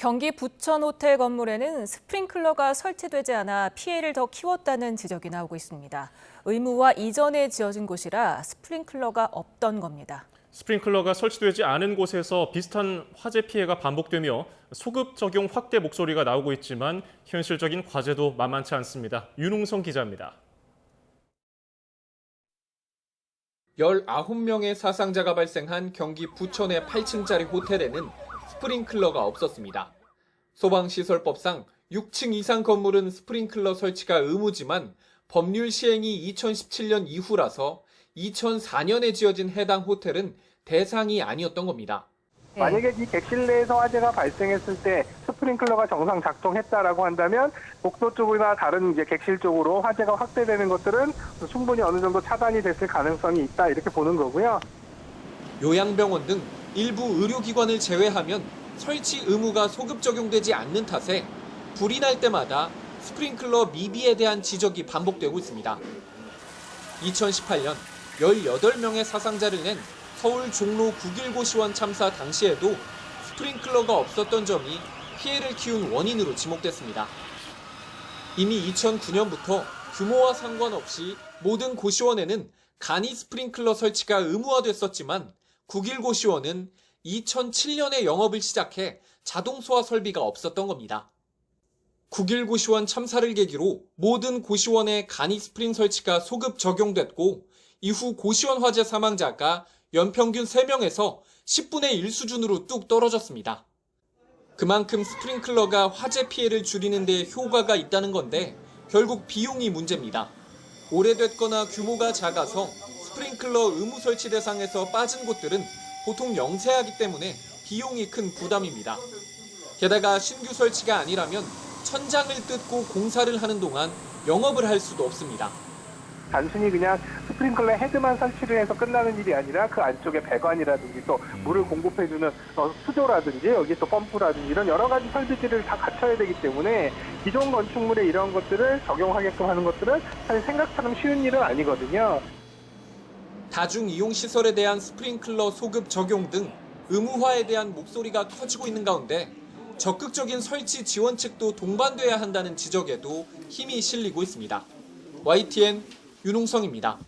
경기 부천 호텔 건물에는 스프링클러가 설치되지 않아 피해를 더 키웠다는 지적이 나오고 있습니다. 의무화 이전에 지어진 곳이라 스프링클러가 없던 겁니다. 스프링클러가 설치되지 않은 곳에서 비슷한 화재 피해가 반복되며 소급 적용 확대 목소리가 나오고 있지만 현실적인 과제도 만만치 않습니다. 윤웅성 기자입니다. 19명의 사상자가 발생한 경기 부천의 8층짜리 호텔에는 스프링클러가 없었습니다. 소방시설법상 6층 이상 건물은 스프링클러 설치가 의무지만 법률 시행이 2017년 이후라서 2004년에 지어진 해당 호텔은 대상이 아니었던 겁니다. 만약에 이 객실 내에서 화재가 발생했을 때 스프링클러가 정상 작동했다라고 한다면 복도 쪽이나 다른 이제 객실 쪽으로 화재가 확대되는 것들은 충분히 어느 정도 차단이 됐을 가능성이 있다 이렇게 보는 거고요. 요양병원 등 일부 의료기관을 제외하면 설치 의무가 소급 적용되지 않는 탓에 불이 날 때마다 스프링클러 미비에 대한 지적이 반복되고 있습니다. 2018년 18명의 사상자를 낸 서울 종로 9.19 참사 당시에도 스프링클러가 없었던 점이 피해를 키운 원인으로 지목됐습니다. 이미 2009년부터 규모와 상관없이 모든 고시원에는 간이 스프링클러 설치가 의무화됐었지만 9.19 시원은 2007년에 영업을 시작해 자동 소화 설비가 없었던 겁니다. 9.19 시원 참사를 계기로 모든 고시원에 간이 스프링 설치가 소급 적용됐고 이후 고시원 화재 사망자가 연평균 3명에서 10분의 1 수준으로 뚝 떨어졌습니다. 그만큼 스프링클러가 화재 피해를 줄이는 데 효과가 있다는 건데 결국 비용이 문제입니다. 오래됐거나 규모가 작아서 스프링클러 의무 설치 대상에서 빠진 곳들은 보통 영세하기 때문에 비용이 큰 부담입니다. 게다가 신규 설치가 아니라면 천장을 뜯고 공사를 하는 동안 영업을 할 수도 없습니다. 단순히 그냥 스프링클러 헤드만 설치를 해서 끝나는 일이 아니라 그 안쪽에 배관이라든지 또 물을 공급해주는 수조라든지 여기 또 펌프라든지 이런 여러 가지 설비들을 다 갖춰야 되기 때문에 기존 건축물에 이런 것들을 적용하게끔 하는 것들은 사실 생각처럼 쉬운 일은 아니거든요. 다중이용시설에 대한 스프링클러 소급 적용 등 의무화에 대한 목소리가 커지고 있는 가운데 적극적인 설치 지원 측도 동반돼야 한다는 지적에도 힘이 실리고 있습니다. YTN 윤웅성입니다.